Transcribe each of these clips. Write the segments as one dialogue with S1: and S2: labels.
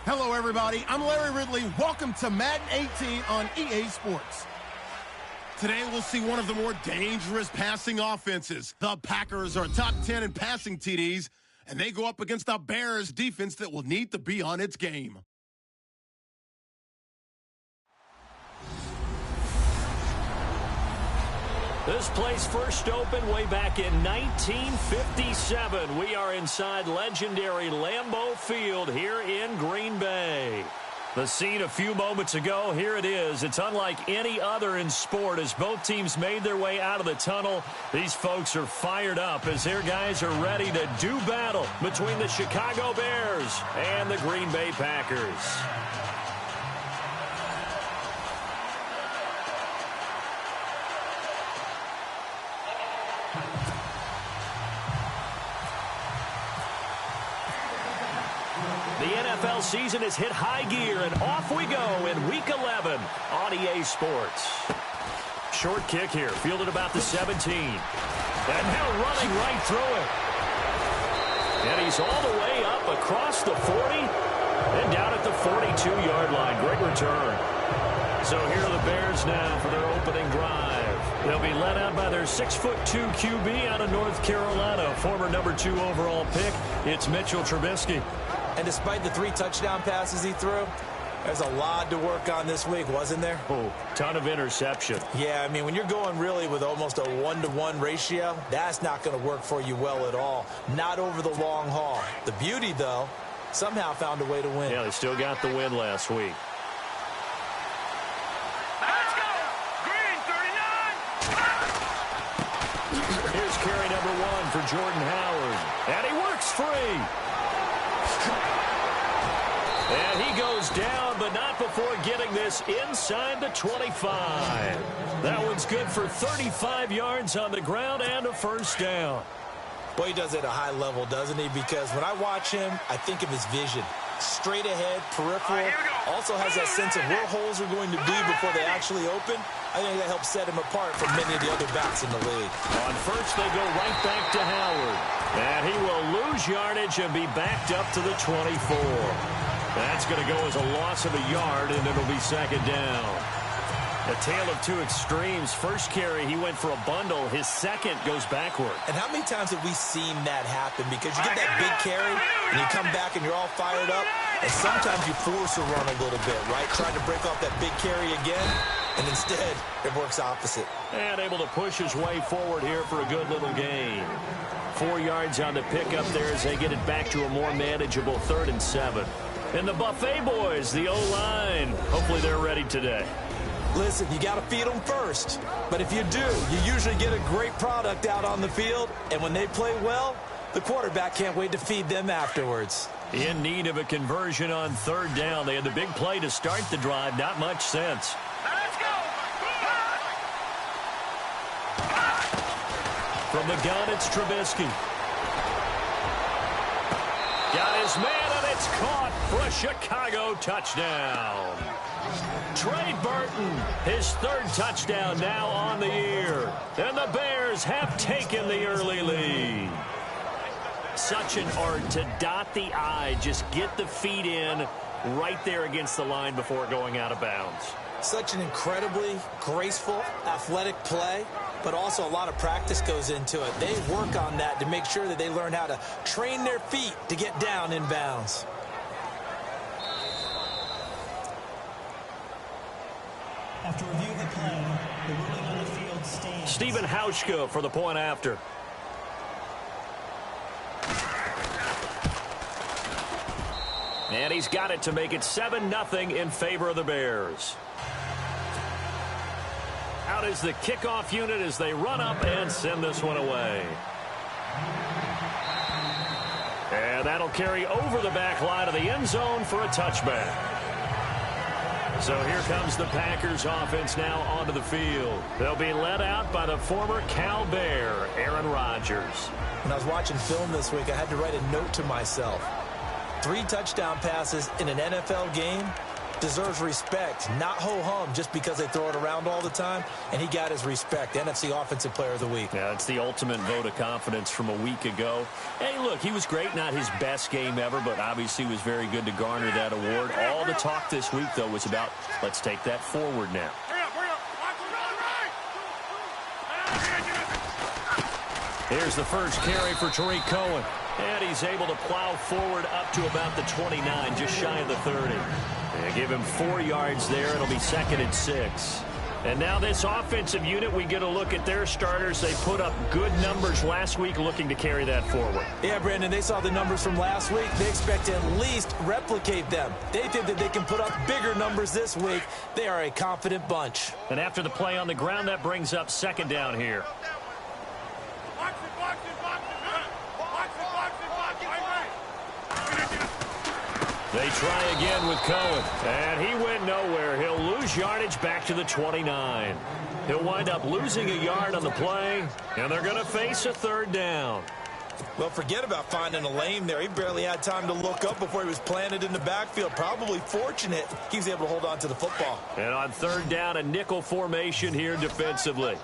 S1: Hello, everybody. I'm Larry Ridley. Welcome to Madden 18 on EA Sports. Today, we'll see one of the more dangerous passing offenses. The Packers are top 10 in passing TDs, and they go up against the Bears defense that will need to be on its game.
S2: This place first opened way back in 1957. We are inside legendary Lambeau Field here in Green Bay. The scene a few moments ago, here it is. It's unlike any other in sport as both teams made their way out of the tunnel. These folks are fired up as their guys are ready to do battle between the Chicago Bears and the Green Bay Packers. The NFL season has hit high gear, and off we go in Week 11 on EA Sports. Short kick here, fielded about the 17. And now running right through it. And he's all the way up across the 40 and down at the 42-yard line. Great return. So here are the Bears now for their opening drive. They'll be led out by their 6'2" QB out of North Carolina, former number 2 overall pick. It's Mitchell Trubisky.
S3: And despite the 3 touchdown passes he threw, there's a lot to work on this week, wasn't there?
S2: Oh, ton of interception.
S3: Yeah, I mean, when you're going really with almost a 1-to-1 ratio, that's not going to work for you well at all. Not over the long haul. The beauty, though, somehow found a way to win.
S2: Yeah, they still got the win last week.
S4: Let's go! Green 39!
S2: Here's carry number 1 for Jordan Howard. And he works free. And he goes down, but not before getting this inside the 25. That one's good for 35 yards on the ground and a first down.
S3: Well, he does it at a high level, doesn't he? Because when I watch him, I think of his vision. Straight ahead, peripheral. Also has that sense of where holes are going to be before they actually open. I think that helps set him apart from many of the other backs in the league.
S2: On first, they go right back to Howard. And he will lose yardage and be backed up to the 24. That's going to go as a loss of a yard, and it'll be second down. A tale of 2 extremes. First carry, he went for a bundle. His second goes backward.
S3: And how many times have we seen that happen? Because you get that big carry, and you come back and you're all fired up, and sometimes you force a run a little bit, right? Trying to break off that big carry again, and instead, it works opposite.
S2: And able to push his way forward here for a good little gain. 4 yards on the pickup there as they get it back to a more manageable 3rd and 7. And the Buffet boys, the O-line, hopefully they're ready today.
S3: Listen, you got to feed them first. But if you do, you usually get a great product out on the field. And when they play well, the quarterback can't wait to feed them afterwards.
S2: In need of a conversion on 3rd down. They had the big play to start the drive. Not much sense.
S4: Let's go!
S2: From the gun, it's Trubisky. Got his man, and it's caught for a Chicago touchdown. Trey Burton, his 3rd touchdown now on the year. And the Bears have taken the early lead. Such an art to dot the I, just get the feet in right there against the line before going out of bounds.
S3: Such an incredibly graceful, athletic play, but also a lot of practice goes into it. They work on that to make sure that they learn how to train their feet to get down in bounds.
S5: After review of the play, the ruling on the field stands.
S2: Stephen Hauschka for the point after. And he's got it to make it 7-0 in favor of the Bears. Out is the kickoff unit as they run up and send this one away. And that'll carry over the back line of the end zone for a touchback. So here comes the Packers offense now onto the field. They'll be led out by the former Cal Bear, Aaron Rodgers.
S3: When I was watching film this week, I had to write a note to myself. 3 touchdown passes in an NFL game, deserves respect, not ho-hum just because they throw it around all the time, and he got his respect. NFC Offensive Player of the Week.
S2: Yeah, it's the ultimate vote of confidence from a week ago. Hey, look, he was great, not his best game ever, but obviously was very good to garner that award. All the talk this week, though, was about let's take that forward now. Here's the first carry for Tariq Cohen. And he's able to plow forward up to about the 29, just shy of the 30. They give him 4 yards there. It'll be 2nd and 6. And now this offensive unit, we get a look at their starters. They put up good numbers last week, looking to carry that forward.
S3: Yeah, Brandon, they saw the numbers from last week. They expect to at least replicate them. They think that they can put up bigger numbers this week. They are a confident bunch.
S2: And after the play on the ground, that brings up 2nd down here. They try again with Cohen, and he went nowhere. He'll lose yardage back to the 29. He'll wind up losing a yard on the play, and they're going to face a 3rd down.
S3: Well, forget about finding a lane there. He barely had time to look up before he was planted in the backfield. Probably fortunate he was able to hold on to the football.
S2: And on 3rd down, a nickel formation here defensively.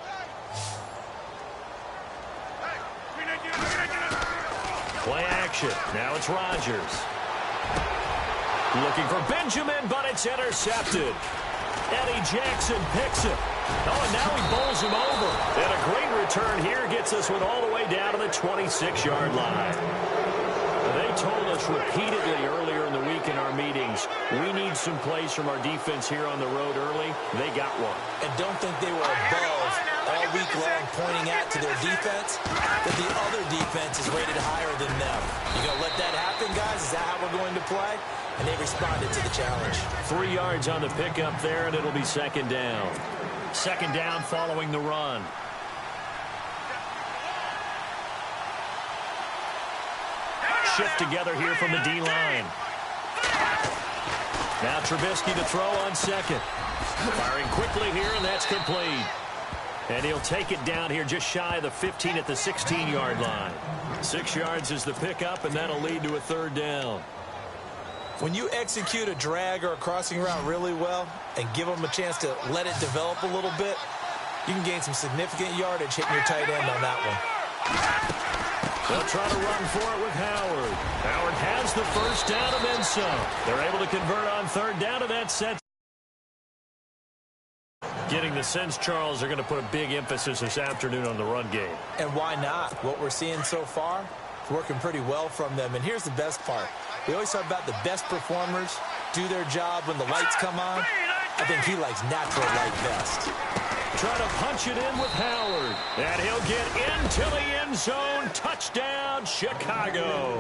S2: Play action. Now it's Rodgers. Looking for Benjamin, but it's intercepted. Eddie Jackson picks it. Oh, and now he bowls him over. And a great return here gets this one all the way down to the 26-yard line. They told us repeatedly earlier in the week in our meetings, we need some plays from our defense here on the road early. They got one.
S3: And don't think they were above all week long pointing out to their defense that the other defense is rated higher than them. You going to let that happen, guys? Is that how we're going to play? And they responded to the challenge.
S2: 3 yards on the pickup there, and it'll be 2nd down. 2nd down following the run. Shift together here from the D-line. Now Trubisky to throw on 2nd. Firing quickly here, and that's complete. And he'll take it down here just shy of the 15 at the 16-yard line. 6 yards is the pickup, and that'll lead to a 3rd down.
S3: When you execute a drag or a crossing route really well and give them a chance to let it develop a little bit, you can gain some significant yardage hitting your tight end on that one.
S2: They'll try to run for it with Howard. Howard has the 1st down and then some. They're able to convert on 3rd down, and that sets. Getting the sense, Charles, they're going to put a big emphasis this afternoon on the run game.
S3: And why not? What we're seeing so far is working pretty well from them. And here's the best part. We always talk about the best performers do their job when the lights come on. I think he likes natural light best.
S2: Try to punch it in with Howard. And he'll get into the end zone. Touchdown, Chicago.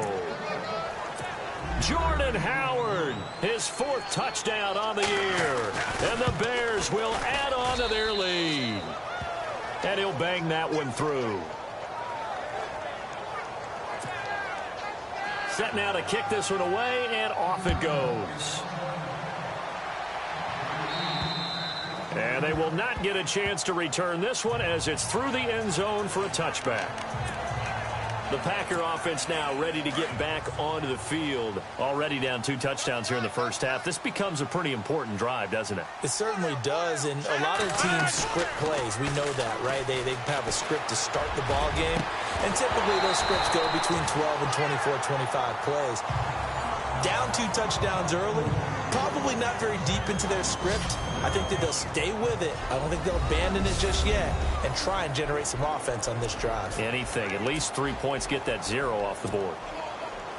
S2: Jordan Howard, his 4th touchdown on the year. And the Bears will add on to their lead. And he'll bang that one through. Set now to kick this one away, and off it goes. And they will not get a chance to return this one as it's through the end zone for a touchback. The Packer offense now ready to get back onto the field. Already down 2 touchdowns here in the first half. This becomes a pretty important drive, doesn't it?
S3: It certainly does, and a lot of teams script plays. We know that, right? They have a script to start the ball game, and typically those scripts go between 12 and 24, 25 plays. Down 2 touchdowns early, probably not very deep into their script. I think that they'll stay with it. I don't think they'll abandon it just yet and try and generate some offense on this drive.
S2: Anything. At least 3 points, get that 0 off the board.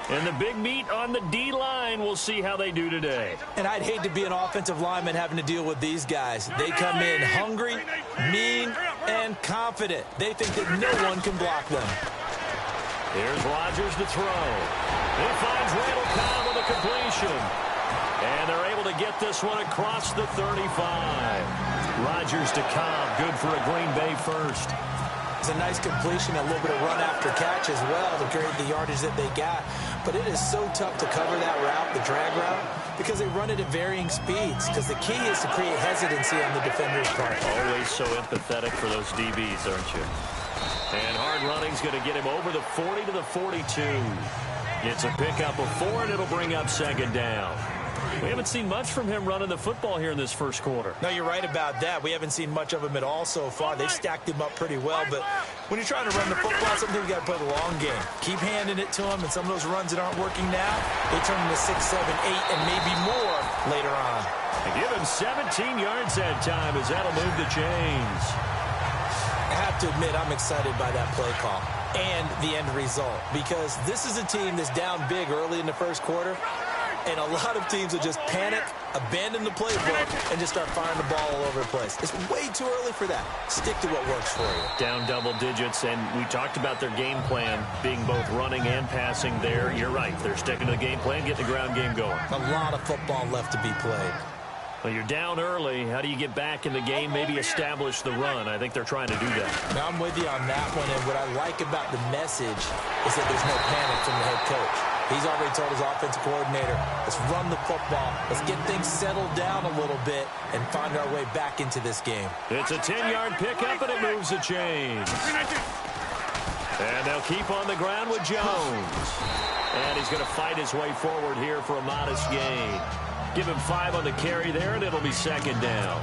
S2: And the big meat on the D-line, we'll see how they do today.
S3: And I'd hate to be an offensive lineman having to deal with these guys. They come in hungry, mean, and confident. They think that no one can block them.
S2: Here's Rodgers to throw. He finds Randall Cobb with a completion. And they're able to get this one across the 35. Rodgers to Cobb, good for a Green Bay first.
S3: It's a nice completion, a little bit of run after catch as well to create the yardage that they got. But it is so tough to cover that route, the drag route, because they run it at varying speeds. Because the key is to create hesitancy on the defender's part.
S2: Always so empathetic for those DBs, aren't you? And hard running's going to get him over the 40 to the 42. It's a pickup of 4, and it'll bring up 2nd down. We haven't seen much from him running the football here in this first quarter.
S3: No, you're right about that. We haven't seen much of him at all so far. They've stacked him up pretty well, but when you're trying to run the football, sometimes you got to play the long game. Keep handing it to him, and some of those runs that aren't working now, they turn into 6, 7, 8, and maybe more later on.
S2: And give him 17 yards that time as that'll move the chains.
S3: I have to admit, I'm excited by that play call and the end result, because this is a team that's down big early in the first quarter, and a lot of teams will just panic, abandon the playbook, and just start firing the ball all over the place. It's way too early for that. Stick to what works for you.
S2: Down double digits, and we talked about their game plan being both running and passing there. You're right. They're sticking to the game plan, getting the ground game going.
S3: A lot of football left to be played.
S2: Well, you're down early. How do you get back in the game, maybe establish the run? I think they're trying to do that.
S3: Now, I'm with you on that one, and what I like about the message is that there's no panic from the head coach. He's already told his offensive coordinator, let's run the football, let's get things settled down a little bit and find our way back into this game.
S2: It's a 10-yard pickup, and it moves the chains. And they'll keep on the ground with Jones. And he's going to fight his way forward here for a modest gain. Give him 5 on the carry there, and it'll be second down.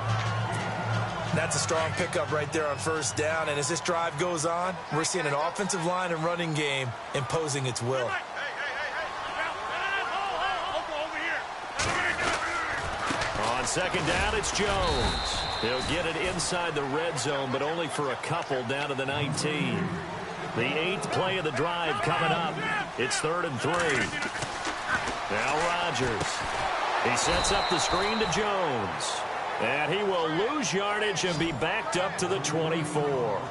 S3: That's a strong pickup right there on first down, and as this drive goes on, we're seeing an offensive line and running game imposing its will.
S2: On second down, it's Jones. He'll get it inside the red zone, but only for a couple down to the 19. The 8th play of the drive coming up. It's 3rd and 3. Now Rodgers. He sets up the screen to Jones. And he will lose yardage and be backed up to the 24.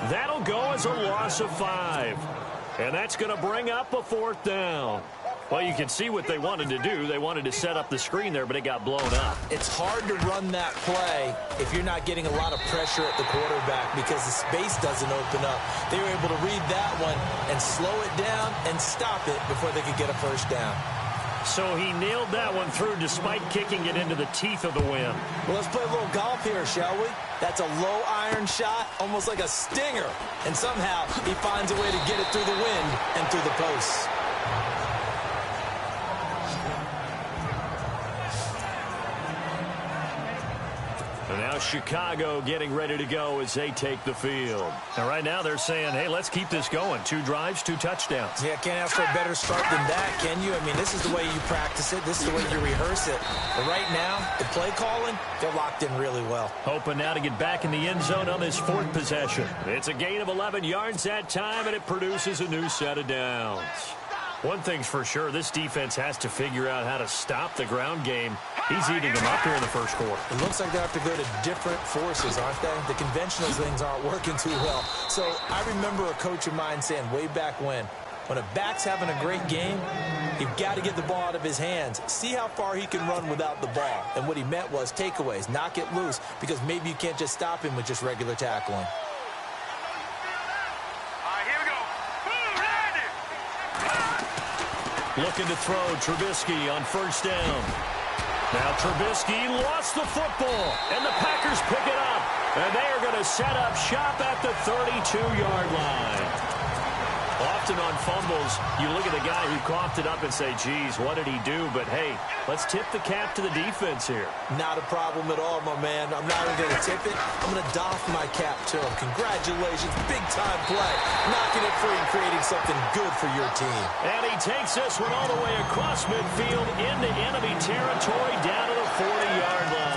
S2: That'll go as a loss of 5. And that's going to bring up a 4th down. Well, you can see what they wanted to do. They wanted to set up the screen there, but it got blown up.
S3: It's hard to run that play if you're not getting a lot of pressure at the quarterback because the space doesn't open up. They were able to read that one and slow it down and stop it before they could get a first down.
S2: So he nailed that one through despite kicking it into the teeth of the wind.
S3: Well, let's play a little golf here, shall we? That's a low iron shot, almost like a stinger. And somehow he finds a way to get it through the wind and through the posts.
S2: And now Chicago getting ready to go as they take the field. And right now they're saying, hey, let's keep this going. 2 drives, 2 touchdowns.
S3: Yeah, can't ask for a better start than that, can you? I mean, this is the way you practice it. This is the way you rehearse it. But right now, the play calling, they're locked in really well.
S2: Hoping now to get back in the end zone on this 4th possession. It's a gain of 11 yards that time, and it produces a new set of downs. One thing's for sure, this defense has to figure out how to stop the ground game. He's eating them up here in the first quarter.
S3: It looks like they have to go to different forces, aren't they? The conventional things aren't working too well. So I remember a coach of mine saying way back when a back's having a great game, you've got to get the ball out of his hands. See how far he can run without the ball. And what he meant was takeaways, knock it loose, because maybe you can't just stop him with just regular tackling.
S2: Looking to throw Trubisky on first down. Now Trubisky lost the football, and the Packers pick it up. And they are going to set up shop at the 32-yard line. Often on fumbles, you look at the guy who coughed it up and say, geez, what did he do? But, hey, let's tip the cap to the defense here.
S3: Not a problem at all, my man. I'm not even going to tip it. I'm going to doff my cap to him. Congratulations. Big-time play. Knocking it free and creating something good for your team.
S2: And he takes this one all the way across midfield into enemy territory down to the 40-yard line.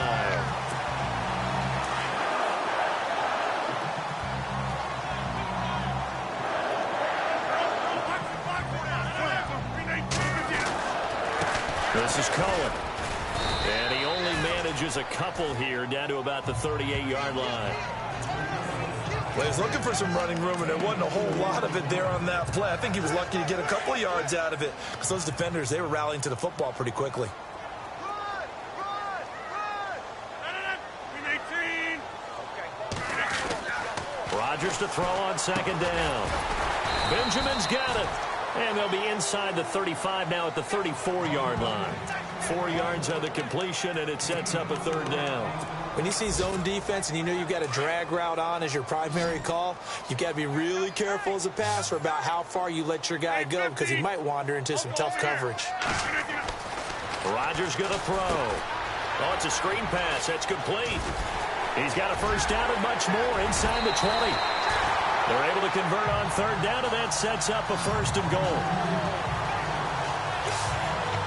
S2: This is Cohen. And he only manages a couple here down to about the 38-yard line.
S3: Well, he's looking for some running room, and there wasn't a whole lot of it there on that play. I think he was lucky to get a couple of yards out of it because those defenders, they were rallying to the football pretty quickly.
S2: Rodgers to throw on second down. Benjamin's got it. And they'll be inside the 35 now at the 34-yard line. 4 yards on the completion, and it sets up a third down.
S3: When you see zone defense and you know you've got a drag route on as your primary call, you've got to be really careful as a passer about how far you let your guy go because he might wander into some tough coverage.
S2: Rodgers going to throw. Oh, it's a screen pass. That's complete. He's got a first down and much more inside the 20. They're able to convert on third down, and that sets up a first and goal.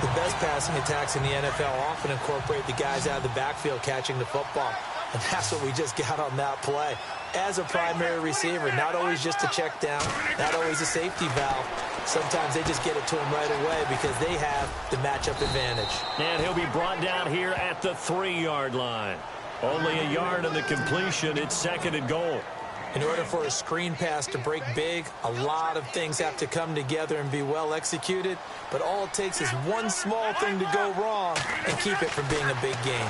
S3: The best passing attacks in the NFL often incorporate the guys out of the backfield catching the football. And that's what we just got on that play. As a primary receiver, not always just a check down, not always a safety valve. Sometimes they just get it to him right away because they have the matchup advantage.
S2: And he'll be brought down here at the 3-yard line. Only a yard on the completion. It's second and goal.
S3: In order for a screen pass to break big, a lot of things have to come together and be well executed. But all it takes is one small thing to go wrong and keep it from being a big game.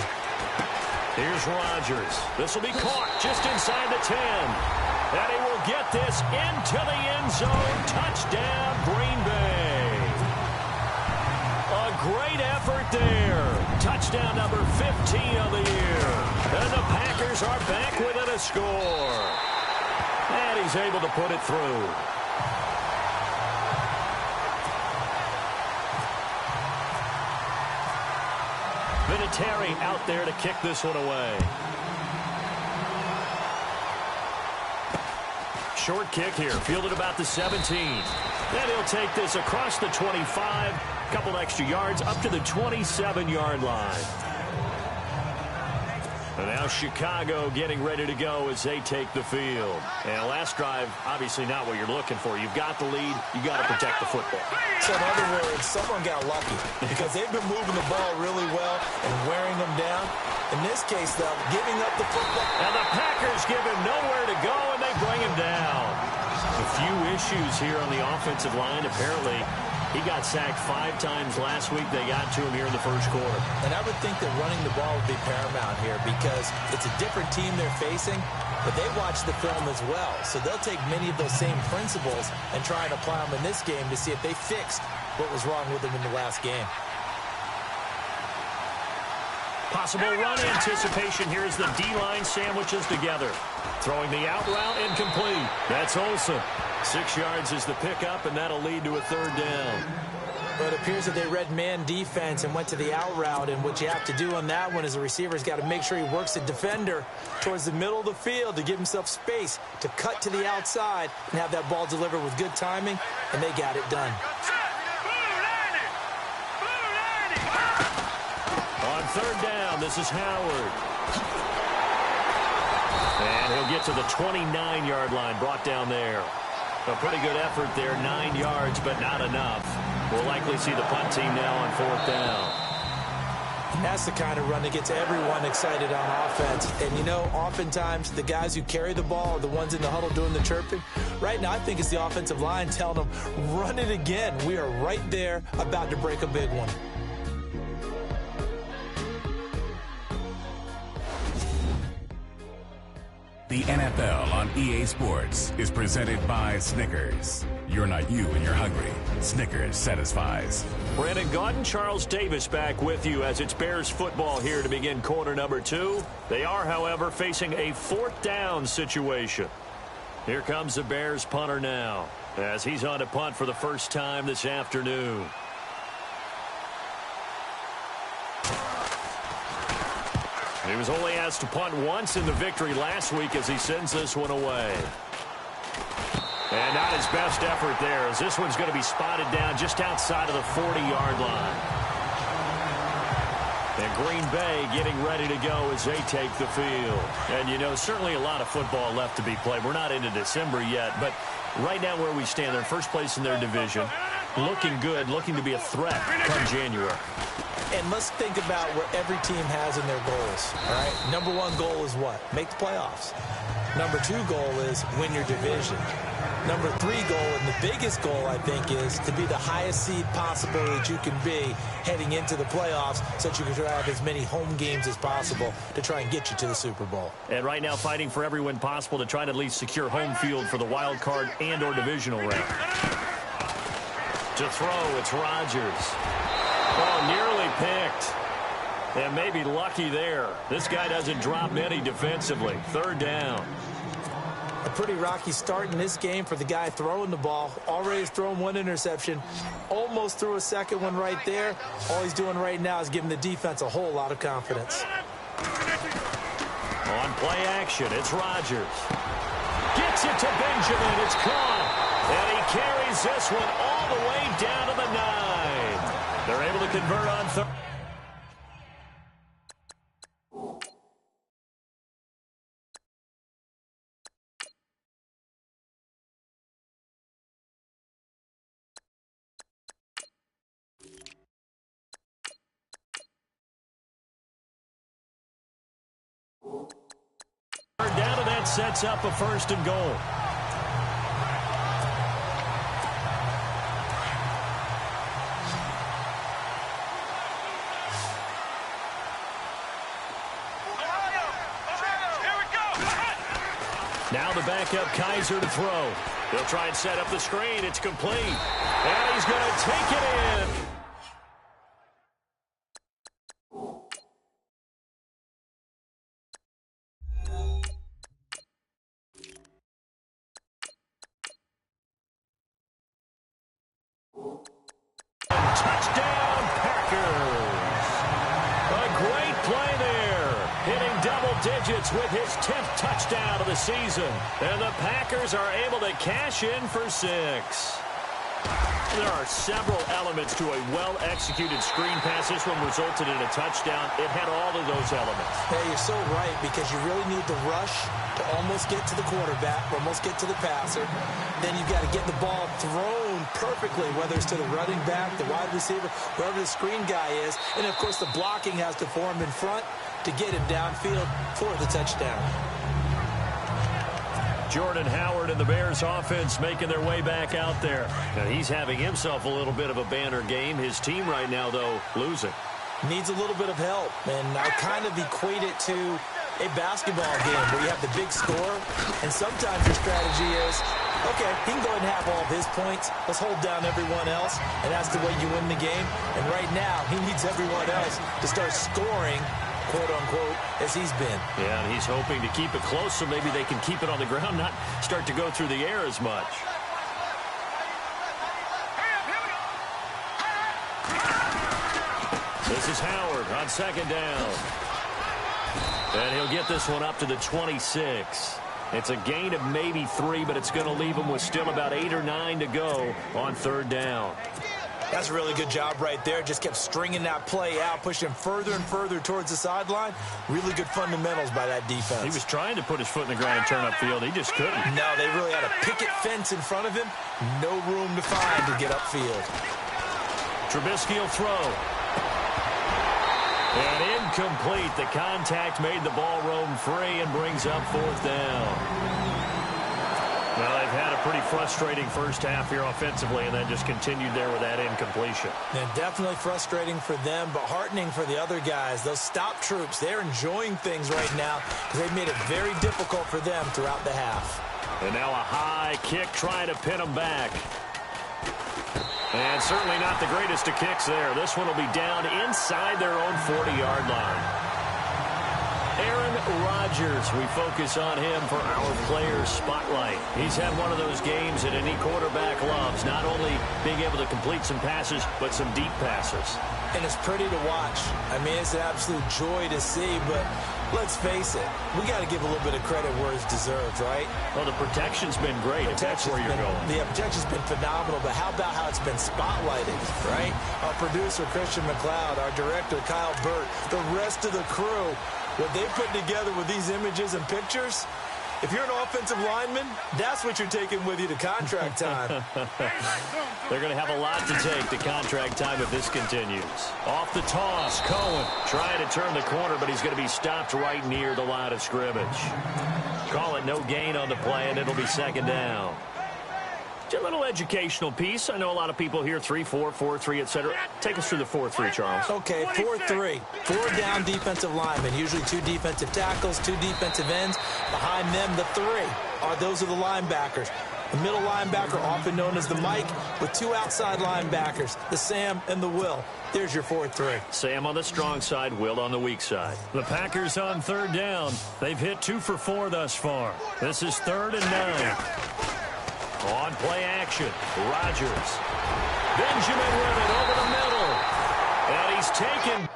S2: Here's Rodgers. This will be caught just inside the 10. And he will get this into the end zone. Touchdown, Green Bay. A great effort there. Touchdown number 15 of the year. And the Packers are back within a score. And he's able to put it through. Vinatieri out there to kick this one away. Short kick here, fielded about the 17. Then he'll take this across the 25, a couple extra yards up to the 27-yard line. And now Chicago getting ready to go as they take the field. And last drive, obviously not what you're looking for. You've got the lead. You've got to protect the football.
S3: So in other words, someone got lucky because they've been moving the ball really well and wearing them down. In this case, though, giving up the football.
S2: And the Packers give him nowhere to go, and they bring him down. A few issues here on the offensive line. Apparently, he got sacked 5 times last week. They got to him here in the first quarter.
S3: And I would think that running the ball would be paramount here because it's a different team they're facing, but they watch the film as well. So they'll take many of those same principles and try and apply them in this game to see if they fixed what was wrong with them in the last game.
S2: Possible run anticipation here as the D-line sandwiches together. Throwing the out route incomplete. That's Olsen. 6 yards is the pickup, and that'll lead to a third down.
S3: But it appears that they read man defense and went to the out route, and what you have to do on that one is the receiver's got to make sure he works the defender towards the middle of the field to give himself space to cut to the outside and have that ball delivered with good timing, and they got it done.
S2: On third down, this is Howard. And he'll get to the 29-yard line, brought down there. A pretty good effort there, 9 yards, but not enough. We'll likely see the punt team now on fourth down.
S3: And that's the kind of run that gets everyone excited on offense. And, you know, oftentimes the guys who carry the ball are the ones in the huddle doing the chirping. Right now, I think it's the offensive line telling them, run it again. We are right there about to break a big one.
S6: The NFL on EA Sports is presented by Snickers. You're not you when you're hungry. Snickers satisfies.
S2: Brandon Gaudin, Charles Davis back with you as it's Bears football here to begin quarter number 2. They are, however, facing a fourth down situation. Here comes the Bears punter now as he's on to punt for the first time this afternoon. He was only asked to punt once in the victory last week as he sends this one away. And not his best effort there as this one's going to be spotted down just outside of the 40-yard line. And Green Bay getting ready to go as they take the field. And, you know, certainly a lot of football left to be played. We're not into December yet, but right now where we stand, they're in first place in their division. Looking good, looking to be a threat come January.
S3: And let's think about what every team has in their goals, all right? Number 1 goal is what? Make the playoffs. Number 2 goal is win your division. Number 3 goal, and the biggest goal, I think, is to be the highest seed possible that you can be heading into the playoffs so that you can try to have as many home games as possible to try and get you to the Super Bowl.
S2: And right now fighting for every win possible to try to at least secure home field for the wild card and or divisional round. To throw, it's Rodgers. Oh, nearly picked. And maybe lucky there. This guy doesn't drop many defensively. Third down.
S3: A pretty rocky start in this game for the guy throwing the ball. Already has thrown one interception. Almost threw a second one right there. All he's doing right now is giving the defense a whole lot of confidence.
S2: On play action, it's Rodgers. Gets it to Benjamin. It's caught. And he carries this one all the way down to the 9. They're able to convert on third. Down, and that sets up a 1st and goal. Now the backup Kaiser to throw. He'll try and set up the screen. It's complete. And he's going to take it in. Touchdown, Packers. A great play there. Hitting double digits with his 10th touchdown of the season. And the Packers are able to cash in for 6. There are several elements to a well-executed screen pass. This one resulted in a touchdown. It had all of those elements.
S3: Hey, you're so right, because you really need the rush to almost get to the quarterback, almost get to the passer. Then you've got to get the ball thrown perfectly, whether it's to the running back, the wide receiver, wherever the screen guy is. And, of course, the blocking has to form in front to get him downfield for the touchdown.
S2: Jordan Howard and the Bears offense making their way back out there. Now he's having himself a little bit of a banner game. His team right now, though, losing.
S3: Needs a little bit of help, and I kind of equate it to a basketball game where you have the big score, and sometimes your strategy is, okay, he can go ahead and have all of his points. Let's hold down everyone else, and that's the way you win the game. And right now, he needs everyone else to start scoring, quote-unquote, as he's been.
S2: Yeah, and he's hoping to keep it close so maybe they can keep it on the ground, not start to go through the air as much. This is Howard on 2nd down. And he'll get this one up to the 26. It's a gain of maybe 3, but it's going to leave him with still about 8 or 9 to go on 3rd down.
S3: That's a really good job right there. Just kept stringing that play out, pushing him further and further towards the sideline. Really good fundamentals by that defense. He
S2: was trying to put his foot in the ground and turn upfield. He just couldn't.
S3: No, they really had a picket fence in front of him. No room to find to get upfield.
S2: Trubisky will throw. And incomplete. The contact made the ball roam free and brings up 4th down. Well, they've had a pretty frustrating first half here offensively, and then just continued there with that incompletion.
S3: And definitely frustrating for them, but heartening for the other guys. Those stop troops, they're enjoying things right now because they've made it very difficult for them throughout the half.
S2: And now a high kick trying to pin them back. And certainly not the greatest of kicks there. This one will be down inside their own 40-yard line. Aaron Rodgers, we focus on him for our Players Spotlight. He's had one of those games that any quarterback loves, not only being able to complete some passes, but some deep passes.
S3: And it's pretty to watch. I mean, it's an absolute joy to see, but let's face it, we got to give a little bit of credit where it's deserved, right?
S2: Well, the protection's been great, if that's where you're going.
S3: The protection's been phenomenal, but how about how it's been spotlighted, right? Our producer, Christian McLeod, our director, Kyle Burt, the rest of the crew, what they put together with these images and pictures, if you're an offensive lineman, that's what you're taking with you to contract time.
S2: They're going to have a lot to take to contract time if this continues. Off the toss, Cohen trying to turn the corner, but he's going to be stopped right near the line of scrimmage. Call it no gain on the play, and it'll be 2nd down. A little educational piece. I know a lot of people here, 3-4, 4-3, etc. Take us through the 4-3, Charles.
S3: Okay, 4-3. 4 down defensive linemen, usually 2 defensive tackles, 2 defensive ends. Behind them, the 3 those are the linebackers. A middle linebacker, often known as the Mike, with two outside linebackers, the Sam and the Will. There's your 4-3.
S2: Sam on the strong side, Will on the weak side. The Packers on third down. They've hit 2 for 4 thus far. This is 3rd and 9. On play action, Rodgers. Benjamin with it over the middle. And he's taken.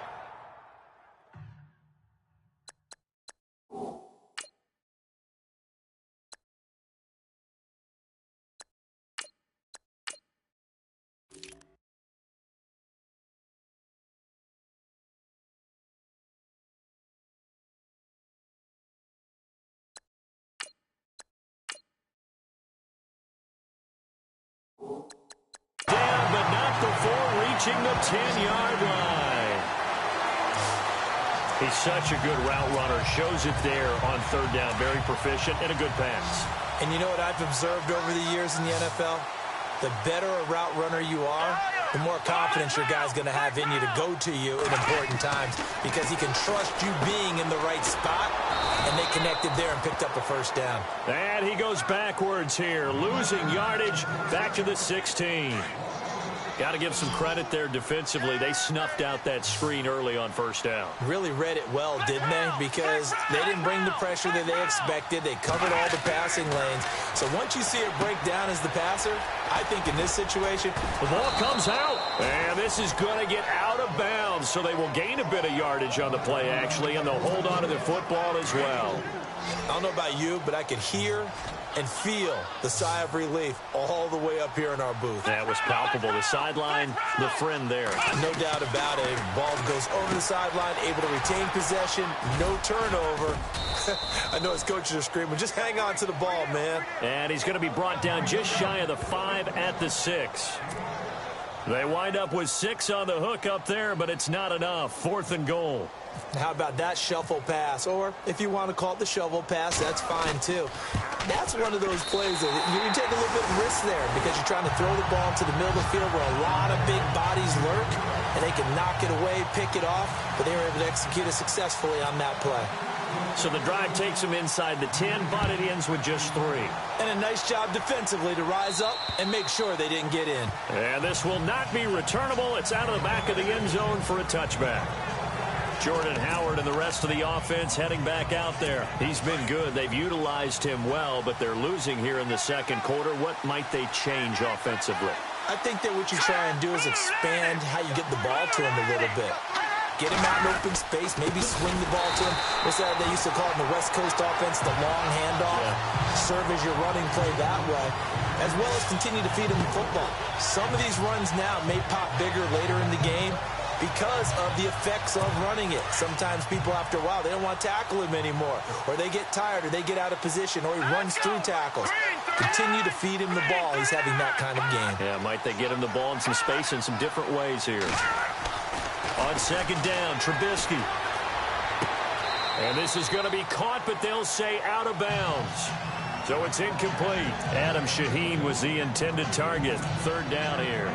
S2: Down, but not before reaching the 10-yard line. He's such a good route runner. Shows it there on third down. Very proficient and a good pass.
S3: And you know what I've observed over the years in the NFL? The better a route runner you are, the more confidence your guy's going to have in you to go to you in important times because he can trust you being in the right spot, and they connected there and picked up a first down.
S2: And he goes backwards here, losing yardage back to the 16. Got to give some credit there defensively. They snuffed out that screen early on first down.
S3: Really read it well, didn't they? Because they didn't bring the pressure that they expected. They covered all the passing lanes. So once you see it break down as the passer, I think in this situation,
S2: the ball comes out. And this is going to get out of bounds, so they will gain a bit of yardage on the play, actually, and they'll hold on to the football as well.
S3: I don't know about you, but I could hear and feel the sigh of relief all the way up here in our booth.
S2: That was palpable. The sideline, the friend there.
S3: No doubt about it. Ball goes over the sideline, able to retain possession, no turnover. I know his coaches are screaming, just hang on to the ball, man.
S2: And he's going to be brought down just shy of the 5 at the 6. They wind up with 6 on the hook up there, but it's not enough. 4th and goal.
S3: How about that shuffle pass? Or if you want to call it the shovel pass, that's fine too. That's one of those plays that you take a little bit of risk there because you're trying to throw the ball into the middle of the field where a lot of big bodies lurk, and they can knock it away, pick it off, but they were able to execute it successfully on that play.
S2: So the drive takes them inside the 10, but it ends with just 3.
S3: And a nice job defensively to rise up and make sure they didn't get in.
S2: And this will not be returnable. It's out of the back of the end zone for a touchback. Jordan Howard and the rest of the offense heading back out there. He's been good. They've utilized him well, but they're losing here in the second quarter. What might they change offensively?
S3: I think that what you try and do is expand how you get the ball to him a little bit. Get him out in open space, maybe swing the ball to him. What's that they used to call it in the West Coast offense, the long handoff? Yeah. Serve as your running play that way, as well as continue to feed him the football. Some of these runs now may pop bigger later in the game because of the effects of running it. Sometimes people, after a while, they don't want to tackle him anymore, or they get tired, or they get out of position, or he runs through tackles. Continue to feed him the ball. He's having that kind of game.
S2: Yeah, might they get him the ball in some space in some different ways here. On second down, Trubisky. And this is going to be caught, but they'll say out of bounds. So it's incomplete. Adam Shaheen was the intended target. Third down here.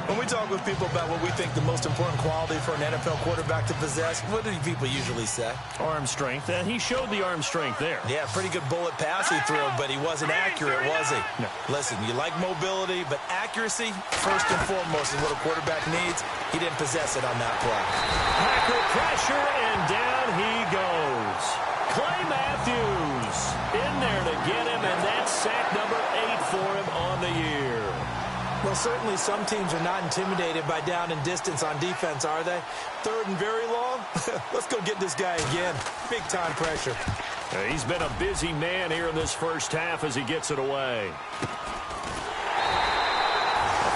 S3: When we talk with people about what we think the most important quality for an NFL quarterback to possess, what do people usually say?
S2: Arm strength, and he showed the arm strength there.
S3: Yeah, pretty good bullet pass he threw, but he wasn't accurate, was he?
S2: No.
S3: Listen, you like mobility, but accuracy, first and foremost, is what a quarterback needs. He didn't possess it on that play.
S2: Packer pressure, and down he goes. Clay Matthews in there to get him, and that's sack number 8 for him on the year.
S3: Well, certainly some teams are not intimidated by down and distance on defense, are they? Third and very long? Let's go get this guy again. Big-time pressure.
S2: He's been a busy man here in this first half as he gets it away. A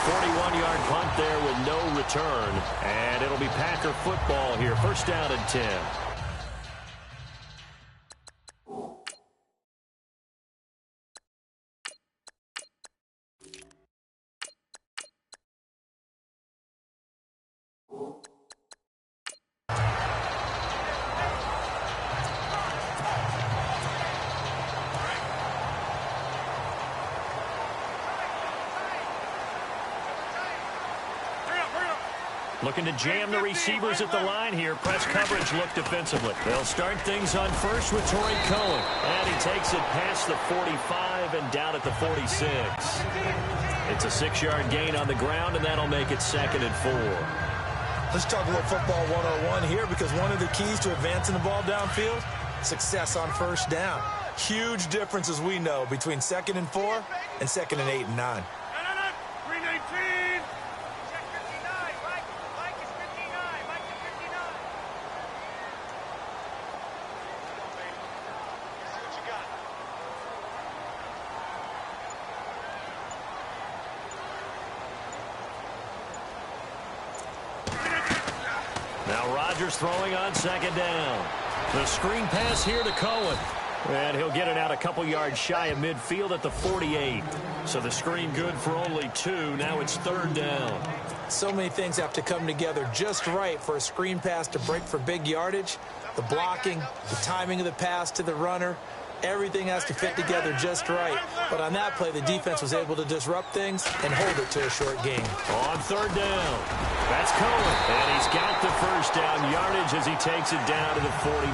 S2: 41-yard punt there with no return, and it'll be Packer football here. First down and 10. Looking to jam the receivers at the line here. Press coverage look defensively. They'll start things on first with Torrey Cohen. And he takes it past the 45 and down at the 46. It's a 6-yard gain on the ground, and that'll make it 2nd and 4.
S3: Let's talk a little football 101 here, because one of the keys to advancing the ball downfield, success on first down. Huge difference, as we know, between 2nd and 4 and 2nd and 8 and 9.
S4: Green 18. Check 59. Mike is 59. Mike is 59. What you got?
S2: Now Rodgers throwing on 2nd down. The screen pass here to Cohen. And he'll get it out a couple yards shy of midfield at the 48. So the screen good for only 2. Now it's 3rd down.
S3: So many things have to come together just right for a screen pass to break for big yardage. The blocking, the timing of the pass to the runner, everything has to fit together just right. But on that play, the defense was able to disrupt things and hold it to a short gain.
S2: On 3rd down, that's Cohen. And he's got the first down yardage as he takes it down to the 49.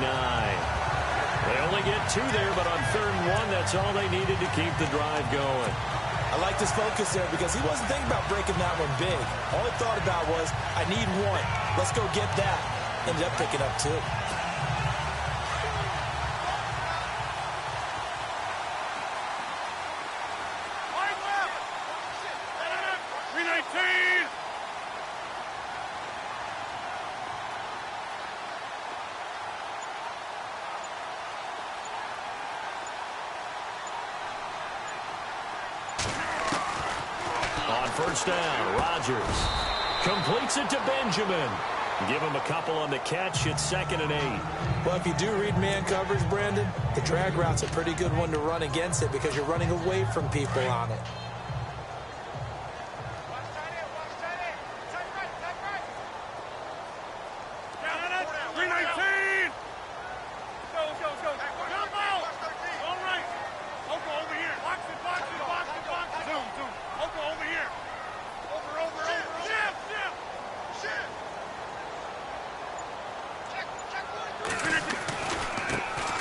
S2: They only get 2 there, but on 3rd and 1, that's all they needed to keep the drive going.
S3: I like this focus there because he wasn't thinking about breaking that one big. All he thought about was, I need 1. Let's go get that. Ended up picking up 2.
S4: Green 18.
S2: On 1st down, Rodgers completes it to Benjamin. Give him a couple on the catch. It's 2nd and 8.
S3: Well, if you do read man coverage, Brandon, the drag route's a pretty good one to run against it because you're running away from people on it.
S4: Green 18. Let's go. Jump out. All right. Oko over here. Box it. Zoom. Oko over here. Over. Shift.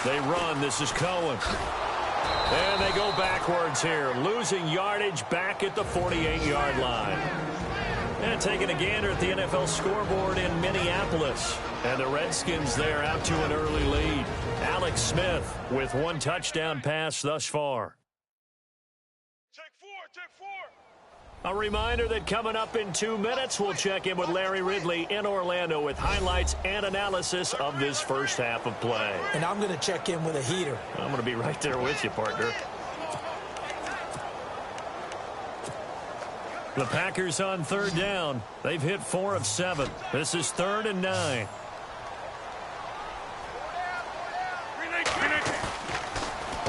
S2: They run. This is Cohen. And they go backwards here, losing yardage back at the 48-yard line. And taking a gander at the NFL scoreboard in Minneapolis. And the Redskins there out to an early lead. Alex Smith with 1 touchdown pass thus far.
S4: Take 4.
S2: A reminder that coming up in 2 minutes, we'll check in with Larry Ridley in Orlando with highlights and analysis of this first half of play.
S3: And I'm going to check in with a heater.
S2: I'm going to be right there with you, partner. The Packers on 3rd down. They've hit 4 of 7. This is 3rd and 9.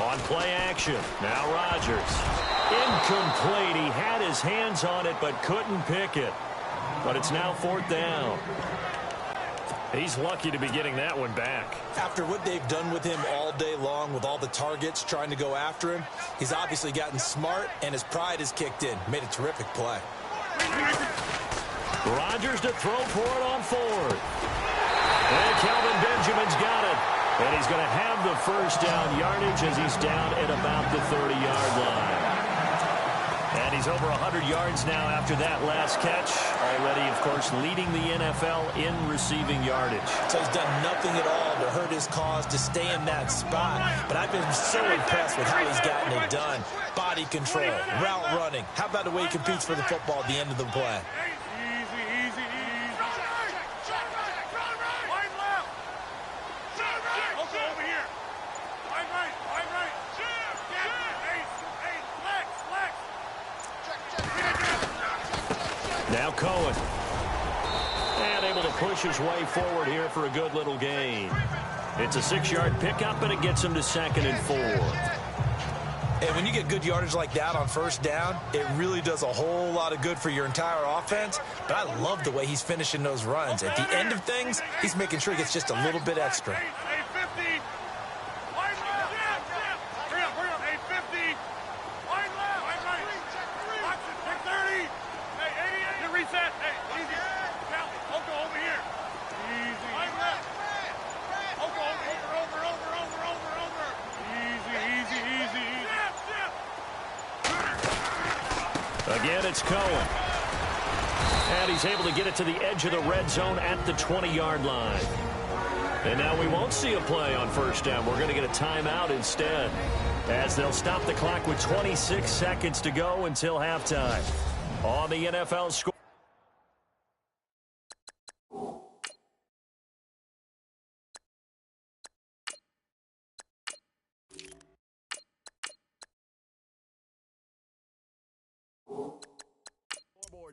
S2: On play action. Now Rodgers. Incomplete. He had his hands on it but couldn't pick it. But it's now 4th down. He's lucky to be getting that one back.
S3: After what they've done with him all day long with all the targets trying to go after him, he's obviously gotten smart and his pride has kicked in. Made a terrific play.
S2: Rodgers to throw for it on 4th. And Kelvin Benjamin's got it. And he's going to have the first down yardage as he's down at about the 30-yard line. And he's over 100 yards now after that last catch. Already, of course, leading the NFL in receiving yardage.
S3: So he's done nothing at all to hurt his cause to stay in that spot. But I've been so impressed with how he's gotten it done. Body control, route running. How about the way he competes for the football at the end of the play?
S4: Easy. Wide left. Oko over here. Wide right. Flex.
S2: Now Cohen. And able to push his way forward here for a good little gain. It's a 6-yard pickup, and it gets him to 2nd and 4.
S3: And when you get good yardage like that on first down, it really does a whole lot of good for your entire offense. But I love the way he's finishing those runs. At the end of things, he's making sure he gets just a little bit extra.
S4: 50. Wide left. Hurry up. 50. Wide left. Wide right. Box it. Take 30. Hey, 88. Reset. Hey, easy.
S2: And it's Cohen. And he's able to get it to the edge of the red zone at the 20-yard line. And now we won't see a play on first down. We're going to get a timeout instead, as they'll stop the clock with 26 seconds to go until halftime. On the NFL score.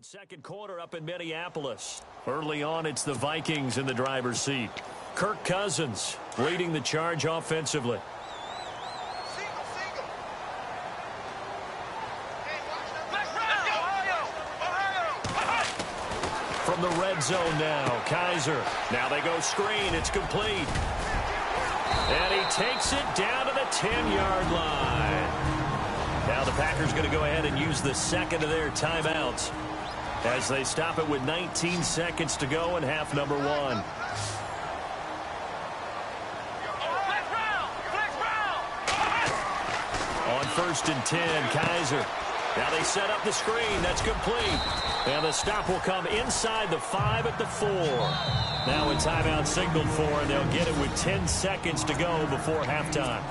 S2: Second quarter up in Minneapolis. Early on, it's the Vikings in the driver's seat. Kirk Cousins leading the charge offensively. From the red zone now, Kaiser. Now they go screen. It's complete. And he takes it down to the 10-yard line. Now the Packers going to go ahead and use the second of their timeouts, as they stop it with 19 seconds to go in half number one. On 1st and 10, Kaiser. Now they set up the screen. That's complete. And the stop will come inside the 5 at the 4. Now a timeout signaled for, and they'll get it with 10 seconds to go before halftime.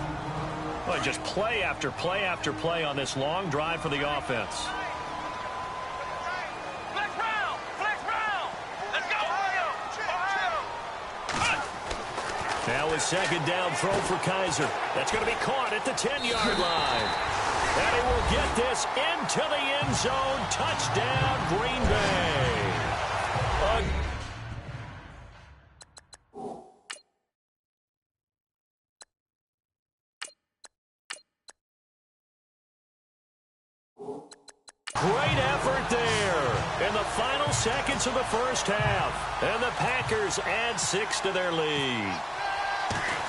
S2: Well, just play after play after play on this long drive for the offense. Now a second down throw for Kaiser. That's going to be caught at the 10-yard line. And he will get this into the end zone. Touchdown, Green Bay. Great effort there in the final seconds of the first half. And the Packers add 6 to their lead.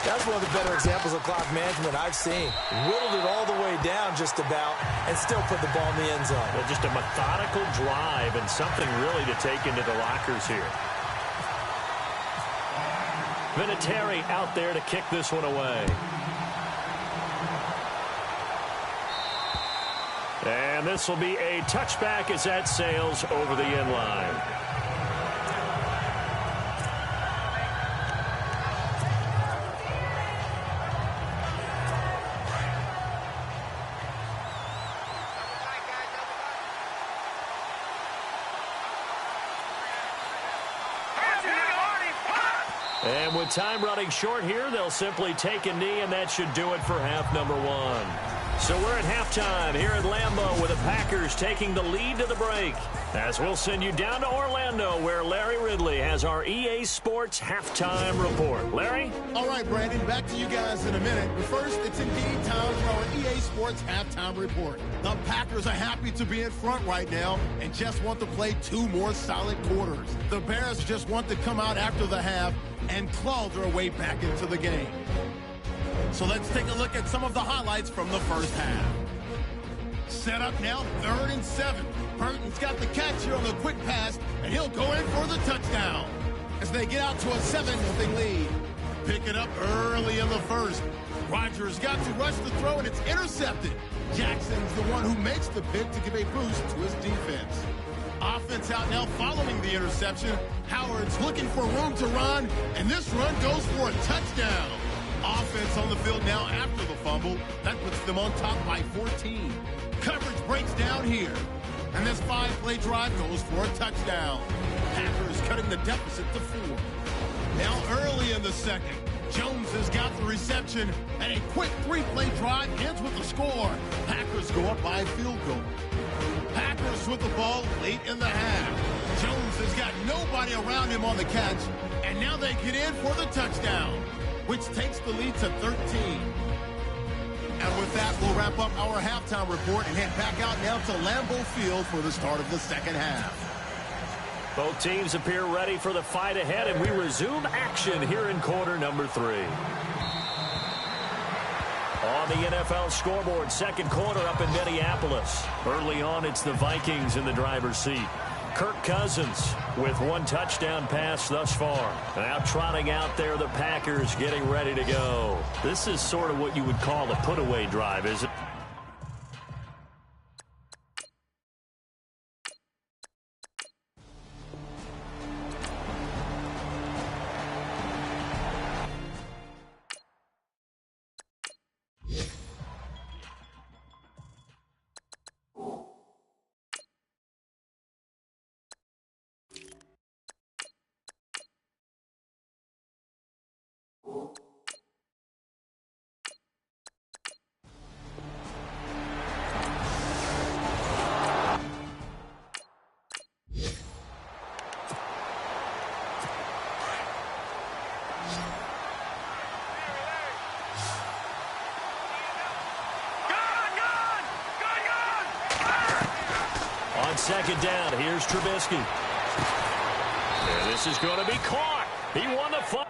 S3: That's one of the better examples of clock management I've seen. Whittled it all the way down just about and still put the ball in the end zone.
S2: Well, just a methodical drive and something really to take into the lockers here. Vinatieri out there to kick this one away. And this will be a touchback as that sails over the end line. And with time running short here, they'll simply take a knee, and that should do it for half number one. So we're at halftime here at Lambeau with the Packers taking the lead to the break. As we'll send you down to Orlando, where Larry Ridley has our EA Sports halftime report. Larry?
S1: All right, Brandon, back to you guys in a minute. But first, it's indeed time for our EA Sports halftime report. The Packers are happy to be in front right now and just want to play 2 more solid quarters. The Bears just want to come out after the half and claw their way back into the game. So let's take a look at some of the highlights from the first half. Set up now, 3rd and 7. Burton's got the catch here on the quick pass, and he'll go in for the touchdown as they get out to a 7-0 lead. Pick it up early in the first. Rodgers got to rush the throw, and it's intercepted. Jackson's the one who makes the pick to give a boost to his defense. Offense out now following the interception. Howard's looking for room to run, and this run goes for a touchdown. Offense on the field now after the fumble. That puts them on top by 14. Coverage breaks down here. And this 5-play drive goes for a touchdown. Packers cutting the deficit to 4. Now early in the second, Jones has got the reception, and a quick 3-play drive ends with the score. Packers go up by a field goal. Packers with the ball late in the half. Jones has got nobody around him on the catch, and now they get in for the touchdown, which takes the lead to 13. And with that, we'll wrap up our halftime report and head back out now to Lambeau Field for the start of the second half.
S2: Both teams appear ready for the fight ahead, and we resume action here in quarter number 3. On the NFL scoreboard, second quarter up in Minneapolis. Early on, it's the Vikings in the driver's seat. Kirk Cousins with 1 touchdown pass thus far. Now trotting out there, the Packers getting ready to go. This is sort of what you would call a put-away drive, isn't it? second down. Here's Trubisky. And this is going to be caught. He won the fight.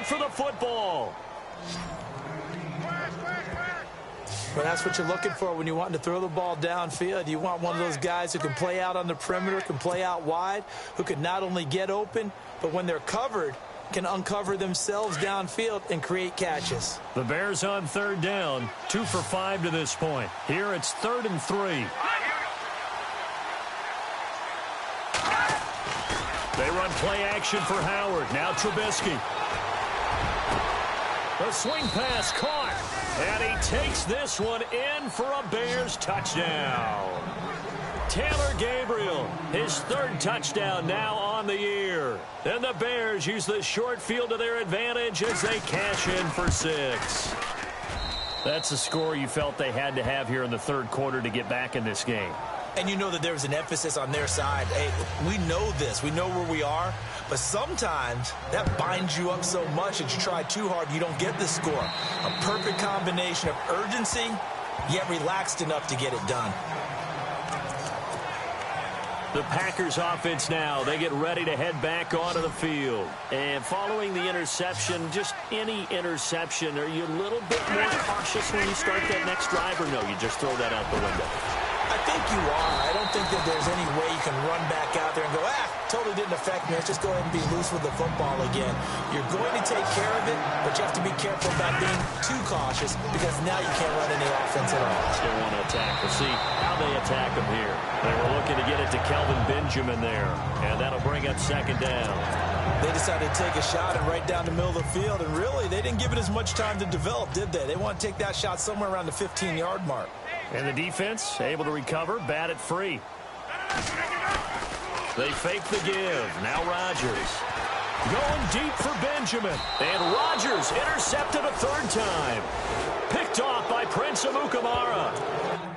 S2: For the football.
S3: Well, that's what you're looking for when you're wanting to throw the ball downfield. You want one of those guys who can play out on the perimeter, can play out wide, who can not only get open, but when they're covered, can uncover themselves downfield and create catches.
S2: The Bears on third down, 2 for 5 to this point. Here it's 3rd and 3. They run play action for Howard. Now Trubisky. The swing pass caught. And he takes this one in for a Bears touchdown. Taylor Gabriel, his third touchdown now on the year. And the Bears use the short field to their advantage as they cash in for 6. That's the score you felt they had to have here in the third quarter to get back in this game.
S3: And you know that there's an emphasis on their side. Hey, we know this. We know where we are. But sometimes that binds you up so much that you try too hard, you don't get the score. A perfect combination of urgency, yet relaxed enough to get it done.
S2: The Packers offense now, they get ready to head back onto the field. And following the interception, just any interception, are you a little bit more cautious when you start that next drive, or no, you just throw that out the window?
S3: I think you are. I don't think that there's any way you can run back out there and go, totally didn't affect me. Let's just go ahead and be loose with the football again. You're going to take care of it, but you have to be careful about being too cautious because now you can't run any offense at all.
S2: Still want to attack. We'll see how they attack him here. They were looking to get it to Kelvin Benjamin there, and that'll bring up second down.
S3: They decided to take a shot and right down the middle of the field, and really, they didn't give it as much time to develop, did they? They want to take that shot somewhere around the 15-yard mark.
S2: And the defense able to recover, bat it free. They fake the give. Now Rodgers. Going deep for Benjamin. And Rodgers intercepted a third time. Picked off by Prince Amukamara.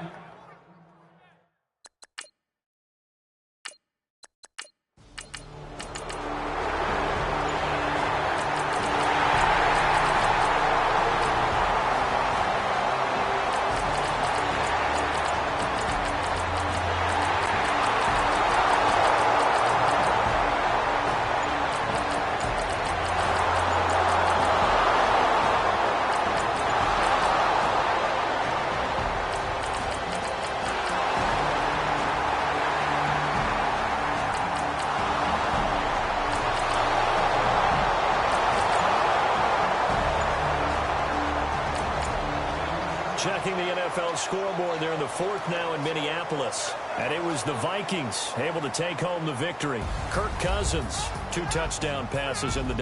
S2: Checking the NFL scoreboard there in the fourth now in Minneapolis. And it was the Vikings able to take home the victory. Kirk Cousins, 2 touchdown passes in the day.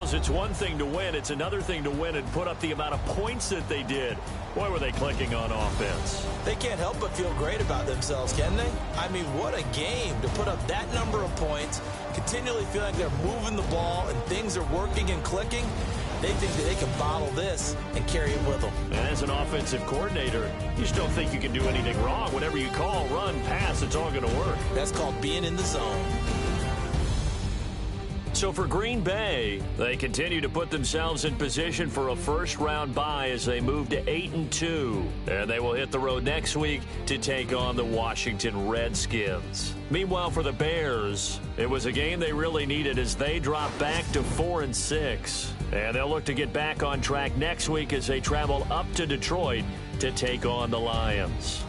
S2: It's one thing to win. It's another thing to win and put up the amount of points that they did. Boy, were they clicking on offense.
S3: They can't help but feel great about themselves, can they? I mean, what a game to put up that number of points, continually feel like they're moving the ball and things are working and clicking. They think that they can bottle this and carry it with them.
S2: And as an offensive coordinator, you just don't think you can do anything wrong. Whatever you call, run, pass, it's all going to work.
S3: That's called being in the zone.
S2: So for Green Bay, they continue to put themselves in position for a first-round bye as they move to 8-2. And they will hit the road next week to take on the Washington Redskins. Meanwhile, for the Bears, it was a game they really needed as they drop back to 4-6. And they'll look to get back on track next week as they travel up to Detroit to take on the Lions.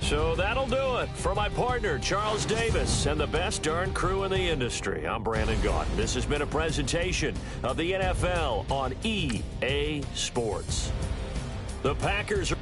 S2: So that'll do it. For my partner, Charles Davis, and the best darn crew in the industry, I'm Brandon Gaudin. This has been a presentation of the NFL on EA Sports. The Packers are...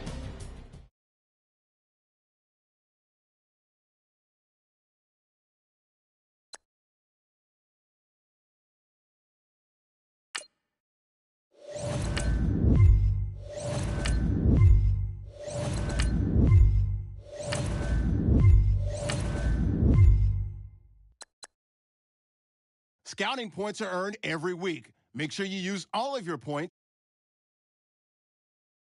S1: Scouting points are earned every week. Make sure you use all of your points